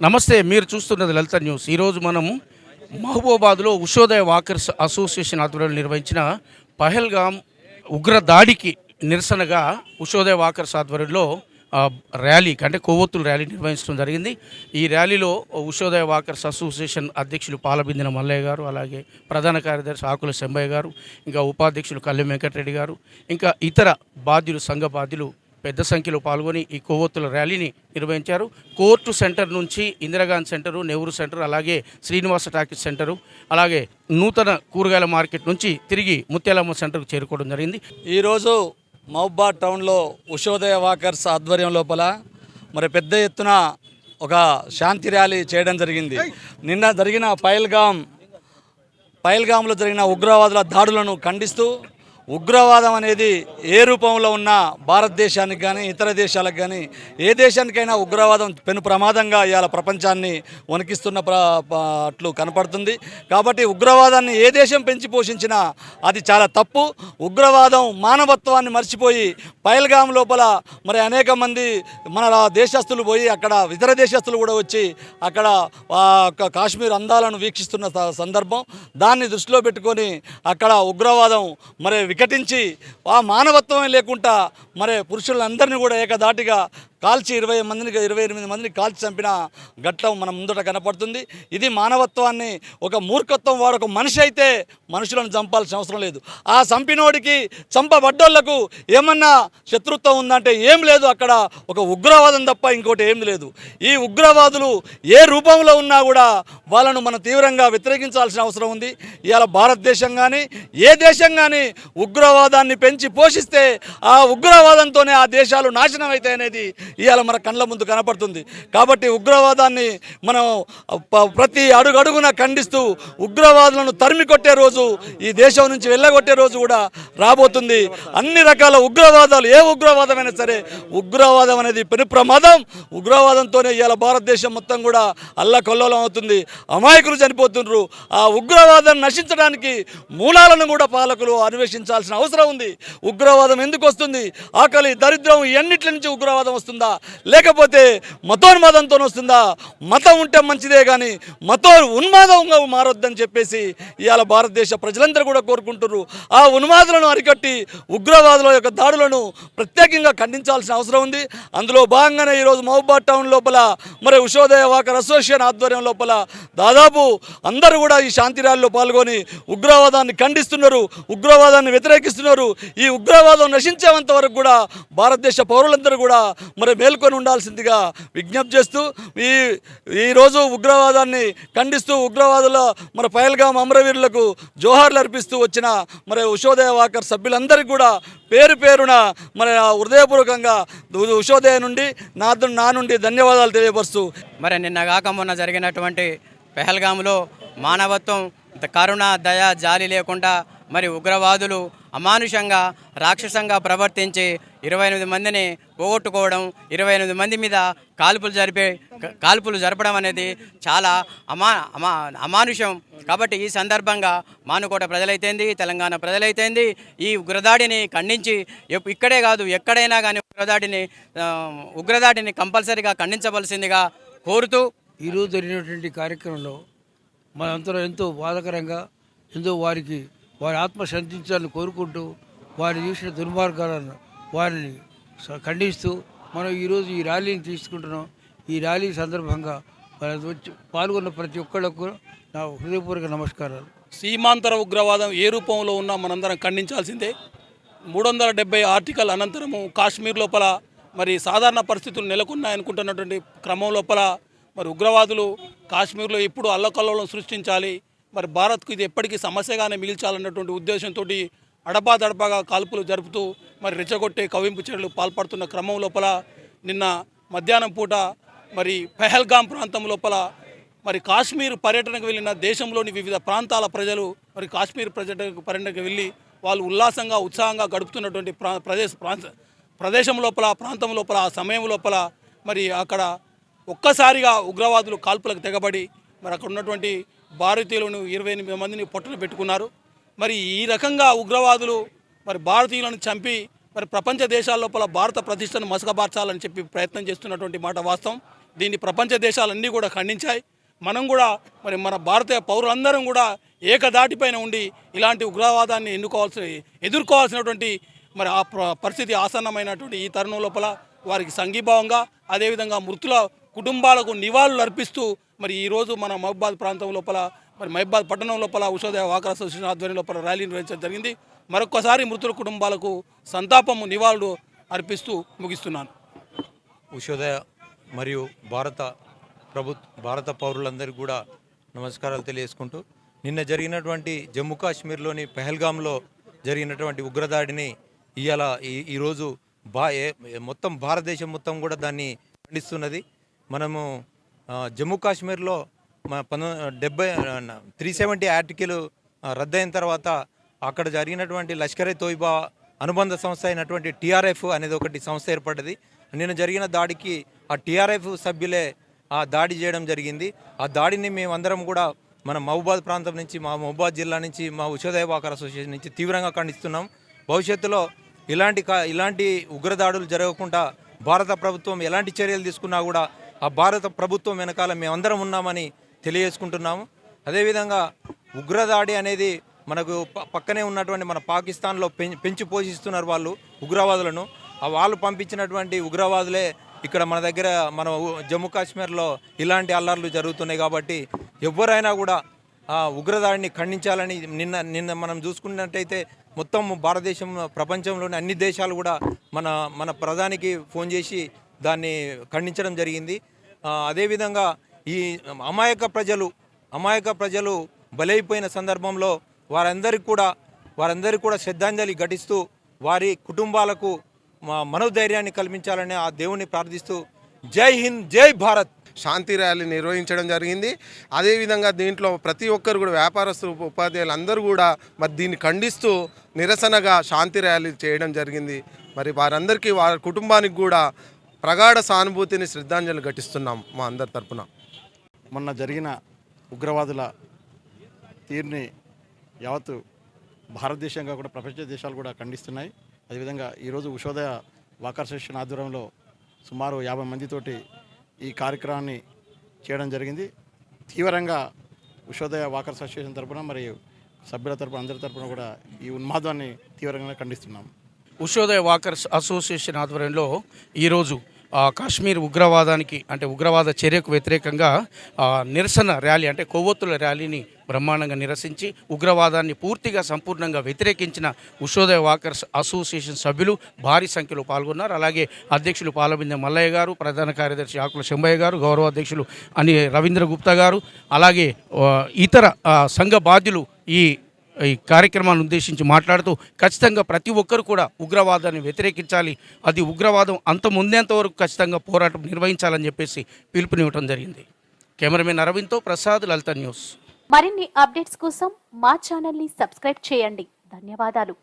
నమస్తే. మీరు చూస్తున్నది లలిత న్యూస్. ఈరోజు మనం మహబూబాబాద్లో ఉషోదయ వాకర్స్ అసోసియేషన్ ఆధ్వర్యంలో నిర్వహించిన పహల్గామ్ ఉగ్ర దాడికి నిరసనగా ఉషోదయ వాకర్స్ ఆధ్వర్యంలో ర్యాలీకి అంటే కొవ్వొత్తుల ర్యాలీ నిర్వహించడం జరిగింది. ఈ ర్యాలీలో ఉషోదయ వాకర్స్ అసోసియేషన్ అధ్యక్షులు పాలబిందిన మల్లయ్య గారు, అలాగే ప్రధాన కార్యదర్శి ఆకుల శంబయ్య గారు, ఇంకా ఉపాధ్యక్షులు కల్లెం వెంకటరెడ్డి గారు, ఇంకా ఇతర బాధ్యులు సంఘ బాధ్యులు పెద్ద సంఖ్యలో పాల్గొని ఈ కొవ్వొత్తుల ర్యాలీని నిర్వహించారు. కోర్టు సెంటర్ నుంచి ఇందిరాగాంధీ సెంటరు, నెహ్రూ సెంటర్, అలాగే శ్రీనివాస టాకీస్ సెంటరు, అలాగే నూతన కూరగాయల మార్కెట్ నుంచి తిరిగి ముత్యాలమ్మ సెంటర్కు చేరుకోవడం జరిగింది. ఈరోజు మహబూబాబాద్ టౌన్లో ఉషోదయ వాకర్స్ ఆధ్వర్యం లోపల మరి పెద్ద ఎత్తున ఒక శాంతి ర్యాలీ చేయడం జరిగింది. నిన్న జరిగిన పహల్గామ్లో జరిగిన ఉగ్రవాదుల దాడులను ఖండిస్తూ ఉగ్రవాదం అనేది ఏ రూపంలో ఉన్న భారతదేశానికి కానీ ఇతర దేశాలకు కానీ ఏ దేశానికైనా ఉగ్రవాదం పెను ప్రమాదంగా ఇవాళ ప్రపంచాన్ని వణికిస్తున్న అట్లు కనపడుతుంది. కాబట్టి ఉగ్రవాదాన్ని ఏ దేశం పెంచి పోషించినా అది చాలా తప్పు. ఉగ్రవాదం మానవత్వాన్ని మర్చిపోయి పహల్గామ్ లోపల మరి అనేక మంది మన దేశస్తులు పోయి అక్కడ ఇతర దేశస్తులు కూడా వచ్చి అక్కడ కాశ్మీర్ అందాలను వీక్షిస్తున్న సందర్భం. దాన్ని దృష్టిలో పెట్టుకొని అక్కడ ఉగ్రవాదం మరి వికటించి ఆ మానవత్వమే లేకుండా మరి పురుషులందరినీ కూడా ఏకదాటిగా కాల్చి 28 మందిని కాల్చి చంపిన ఘట్టం మన ముందట కనపడుతుంది. ఇది మానవత్వాన్ని ఒక మూర్ఖత్వం. వాడు ఒక మనిషి అయితే మనుషులను చంపాల్సిన అవసరం లేదు. ఆ చంపినోడికి చంపబడ్డోళ్లకు ఏమన్నా శత్రుత్వం ఉందంటే ఏం లేదు. అక్కడ ఒక ఉగ్రవాదం తప్ప ఇంకోటి ఏం లేదు. ఈ ఉగ్రవాదులు ఏ రూపంలో ఉన్నా కూడా వాళ్ళను మనం తీవ్రంగా వ్యతిరేకించాల్సిన అవసరం ఉంది. ఇవాళ భారతదేశం కానీ ఏ దేశం కానీ ఉగ్రవాదాన్ని పెంచి పోషిస్తే ఆ ఉగ్రవాదంతోనే ఆ దేశాలు నాశనం అవుతాయి అనేది ఇవాళ మన కళ్ళ ముందు కనపడుతుంది. కాబట్టి ఉగ్రవాదాన్ని మనం ప్రతి అడుగడుగున ఖండిస్తూ ఉగ్రవాదులను తరిమి కొట్టే రోజు, ఈ దేశం నుంచి వెళ్ళగొట్టే రోజు కూడా రాబోతుంది. అన్ని రకాల ఉగ్రవాదాలు, ఏ ఉగ్రవాదమైనా సరే, ఉగ్రవాదం అనేది పెను ప్రమాదం. ఉగ్రవాదంతోనే ఇవాళ భారతదేశం మొత్తం కూడా అల్లకల్లోలం అవుతుంది. అమాయకులు చనిపోతున్నారు. ఆ ఉగ్రవాదాన్ని నశించడానికి మూలాలను కూడా పాలకులు అన్వేషించాల్సిన అవసరం ఉంది. ఉగ్రవాదం ఎందుకు వస్తుంది? ఆకలి, దరిద్రం, ఇవన్నిటి నుంచి ఉగ్రవాదం వస్తుందా, లేకపోతే మతోన్మాదంతో వస్తుందా? మతం ఉంటే మంచిదే కానీ ఉన్మాదంగా మారొద్దని చెప్పేసి ఇవాళ భారతదేశ ప్రజలందరూ కూడా కోరుకుంటున్నారు. ఆ ఉన్మాదులను అరికట్టి ఉగ్రవాదుల యొక్క దాడులను ప్రత్యేకంగా ఖండించాల్సిన అవసరం ఉంది. అందులో భాగంగానే ఈరోజు మహబూబాబాద్ టౌన్ లోపల మరి ఉషోదయ వాకర్ అసోసియేషన్ ఆధ్వర్యం లోపల దాదాపు అందరూ కూడా ఈ శాంతి ర్యాలీలో పాల్గొని ఉగ్రవాదాన్ని ఖండిస్తున్నారు, ఉగ్రవాదాన్ని వ్యతిరేకిస్తున్నారు. ఈ ఉగ్రవాదం నశించేంత వరకు కూడా భారతదేశ పౌరులందరూ కూడా మరి మేల్కొని ఉండాల్సిందిగా విజ్ఞప్తి చేస్తూ ఈరోజు ఉగ్రవాదాన్ని ఖండిస్తూ ఉగ్రవాదుల మరి పహల్గామ్ అమరవీరులకు జోహార్లు అర్పిస్తూ వచ్చిన మరి ఉషోదయ వాకర్ సభ్యులందరికీ కూడా పేరు పేరున మరి హృదయపూర్వకంగా ఉషోదయ నుండి నా నుండి ధన్యవాదాలు తెలియపరుస్తూ, మరి నిన్న కాక మొన్న జరిగినటువంటి పహల్గామ్లో మానవత్వం, కరుణ, దయ, జాలి లేకుండా మరి ఉగ్రవాదులు అమానుషంగా, రాక్షసంగా ప్రవర్తించి 28 మందిని పోగొట్టుకోవడం, 28 మంది మీద కాల్పులు జరపడం అనేది చాలా అమానుషం. కాబట్టి ఈ సందర్భంగా మానుకోట ప్రజలైతేంది, తెలంగాణ ప్రజలైతేంది ఈ ఉగ్రదాడిని ఖండించి, ఇక్కడే కాదు ఎక్కడైనా కానీ ఉగ్రదాడిని కంపల్సరీగా ఖండించవలసిందిగా కోరుతూ ఈరోజు జరిగినటువంటి కార్యక్రమంలో మనందరం ఎంతో బాధాకరంగా, ఎంతో వారి ఆత్మ శాంతించాలని కోరుకుంటూ వారు చేసిన దుర్మార్గాలను వారిని ఖండిస్తూ మనం ఈరోజు ఈ ర్యాలీని తీసుకుంటున్నాం. ఈ ర్యాలీ సందర్భంగా వచ్చి పాల్గొన్న ప్రతి ఒక్కళ్ళకు నా హృదయపూర్వక నమస్కారాలు. సీమాంతర ఉగ్రవాదం ఏ రూపంలో ఉన్నా మనందరం ఖండించాల్సిందే. 370 ఆర్టికల్ అనంతరము కాశ్మీర్ లోపల మరి సాధారణ పరిస్థితులు నెలకొన్నాయనుకుంటున్నటువంటి క్రమం లోపల మరి ఉగ్రవాదులు కాశ్మీర్లో ఇప్పుడు అల్లకల్లోలం సృష్టించాలి, మరి భారత్కు ఇది ఎప్పటికీ సమస్యగానే మిగిల్చాలన్నటువంటి ఉద్దేశంతో అడపాదడపాగా కాల్పులు జరుపుతూ మరి రెచ్చగొట్టే కవ్వింపు చర్యలు పాల్పడుతున్న క్రమం లోపల నిన్న మధ్యాహ్నం పూట మరి పహల్గామ్ ప్రాంతం లోపల మరి కాశ్మీర్ పర్యటనకు వెళ్ళిన దేశంలోని వివిధ ప్రాంతాల ప్రజలు మరి కాశ్మీర్ పర్యటనకు వెళ్ళి వాళ్ళు ఉల్లాసంగా, ఉత్సాహంగా గడుపుతున్నటువంటి ప్రదేశం లోపల, ప్రాంతం లోపల, ఆ సమయం లోపల మరి అక్కడ ఒక్కసారిగా ఉగ్రవాదులు కాల్పులకు తెగబడి మరి అక్కడ ఉన్నటువంటి భారతీయులను 28 మందిని పొట్టన పెట్టుకున్నారు. మరి ఈ రకంగా ఉగ్రవాదులు మరి భారతీయులను చంపి మరి ప్రపంచ దేశాల లోపల భారత ప్రతిష్టను మసకబార్చాలని చెప్పి ప్రయత్నం చేస్తున్నటువంటి మాట వాస్తవం. దీన్ని ప్రపంచ దేశాలన్నీ కూడా ఖండించాయి. మనం కూడా మరి మన భారతీయ పౌరులందరం కూడా ఏకదాటిపైన ఉండి ఇలాంటి ఉగ్రవాదాన్ని ఎదుర్కోవాల్సినటువంటి మరి ఆ పరిస్థితి ఆసన్నమైనటువంటి ఈ తరుణం లోపల వారికి సంఘీభావంగా అదేవిధంగా మృతుల కుటుంబాలకు నివాళులు అర్పిస్తూ మరి ఈరోజు మన మహబూబాద్ ప్రాంతం లోపల మరి మహబూబాద్ పట్టణం లోపల ఉషోదయ వాకర్ అసోసియేషన్ ఆధ్వర్యం లోపల ర్యాలీ నిర్వహించడం జరిగింది. మరొక్కసారి మృతుల కుటుంబాలకు సంతాపము నివాళులు అర్పిస్తూ ముగిస్తున్నాను. ఉషోదయ మరియు భారత పౌరులందరికీ కూడా నమస్కారాలు తెలియజేసుకుంటూ, నిన్న జరిగినటువంటి జమ్మూ కాశ్మీర్లోని పెహల్గాంలో జరిగినటువంటి ఉగ్రదాడిని ఇవాళ ఈరోజు మొత్తం భారతదేశం మొత్తం కూడా దాన్ని ఖండిస్తున్నది. మనము జమ్మూ కాశ్మీర్లో 370 ఆర్టికల్ రద్దయిన తర్వాత అక్కడ జరిగినటువంటి లష్కరే తోయిబా అనుబంధ సంస్థ అయినటువంటి TRF అనేది ఒకటి సంస్థ ఏర్పడ్డది. నిన్న జరిగిన దాడికి ఆ TRF సభ్యులే ఆ దాడి చేయడం జరిగింది. ఆ దాడిని మేమందరం కూడా మన మహబూబాద్ ప్రాంతం నుంచి, మా మహబూబాద్ జిల్లా నుంచి, మా ఉషోదయ వాకర్ అసోసియేషన్ నుంచి తీవ్రంగా ఖండిస్తున్నాం. భవిష్యత్తులో ఇలాంటి ఉగ్రదాడులు జరగకుండా భారత ప్రభుత్వం ఎలాంటి చర్యలు తీసుకున్నా కూడా ఆ భారత ప్రభుత్వం వెనకాల మేమందరం ఉన్నామని తెలియజేసుకుంటున్నాము. అదేవిధంగా ఉగ్రదాడి అనేది మనకు పక్కనే ఉన్నటువంటి మన పాకిస్తాన్లో పెంచి పోషిస్తున్నారు వాళ్ళు ఉగ్రవాదులను. వాళ్ళు పంపించినటువంటి ఉగ్రవాదులే ఇక్కడ మన దగ్గర మన జమ్మూ కాశ్మీర్లో ఇలాంటి అల్లర్లు జరుగుతున్నాయి. కాబట్టి ఎవరైనా కూడా ఆ ఉగ్రదాడిని ఖండించాలని నిన్న మనం చూసుకున్నట్టయితే మొత్తం భారతదేశం, ప్రపంచంలోని అన్ని దేశాలు కూడా మన ప్రధానికి ఫోన్ చేసి దాన్ని ఖండించడం జరిగింది. అదేవిధంగా ఈ అమాయక ప్రజలు బలైపోయిన సందర్భంలో వారందరికీ కూడా శ్రద్ధాంజలి ఘటిస్తూ వారి కుటుంబాలకు మనోధైర్యాన్ని కల్పించాలని ఆ దేవుని ప్రార్థిస్తూ జై హింద్, జై భారత్. శాంతి ర్యాలీ నిర్వహించడం జరిగింది. అదేవిధంగా దీంట్లో ప్రతి ఒక్కరు కూడా వ్యాపారస్తులు, ఉపాధ్యాయులు అందరూ కూడా మరి దీన్ని ఖండిస్తూ నిరసనగా శాంతి ర్యాలీ చేయడం జరిగింది. మరి వారందరికీ, వారి కుటుంబానికి కూడా ప్రగాఢ సానుభూతిని, శ్రద్ధాంజలి ఘటిస్తున్నాం మా అందరి తరపున. మొన్న జరిగిన ఉగ్రవాదుల తీరుని యావత్తు భారతదేశంగా కూడా ప్రపంచ దేశాలు కూడా ఖండిస్తున్నాయి. అదేవిధంగా ఈరోజు ఉషోదయ వాకర్ అసోసియేషన్ ఆధ్వర్యంలో సుమారు 50 మందితోటి ఈ కార్యక్రమాన్ని చేయడం జరిగింది. తీవ్రంగా ఉషోదయ వాకర్ అసోసియేషన్ తరపున మరియు సభ్యుల తరపున అందరి తరపున కూడా ఈ ఉన్మాదాన్ని తీవ్రంగా ఖండిస్తున్నాం. ఉషోదయ వాకర్స్ అసోసియేషన్ ఆధ్వర్యంలో ఈరోజు కాశ్మీర్ ఉగ్రవాదానికి, అంటే ఉగ్రవాద చర్యకు వ్యతిరేకంగా నిరసన ర్యాలీ, అంటే కొవ్వొత్తుల ర్యాలీని బ్రహ్మాండంగా నిరసించి ఉగ్రవాదాన్ని పూర్తిగా సంపూర్ణంగా వ్యతిరేకించిన ఉషోదయ వాకర్స్ అసోసియేషన్ సభ్యులు భారీ సంఖ్యలో పాల్గొన్నారు. అలాగే అధ్యక్షులు పాలబిందె మల్లయ్య గారు, ప్రధాన కార్యదర్శి ఆకుల శంభయ్య గారు, గౌరవ అధ్యక్షులు రవీంద్ర గుప్తా గారు, అలాగే ఇతర సంఘ బాధ్యులు ఈ కార్యక్రమాన్ని ఉద్దేశించి మాట్లాడుతూ ఖచ్చితంగా ప్రతి ఒక్కరు కూడా ఉగ్రవాదాన్ని వ్యతిరేకించాలి, అది ఉగ్రవాదం అంతముందేంత వరకు ఖచ్చితంగా పోరాటం నిర్వహించాలని చెప్పేసి పిలుపునివ్వడం జరిగింది. కెమెరామెన్ అరవింద్తో ప్రసాద్, లలిత న్యూస్. మరిన్ని అప్డేట్స్ కోసం మా ఛానల్ని సబ్స్క్రైబ్ చేయండి. ధన్యవాదాలు.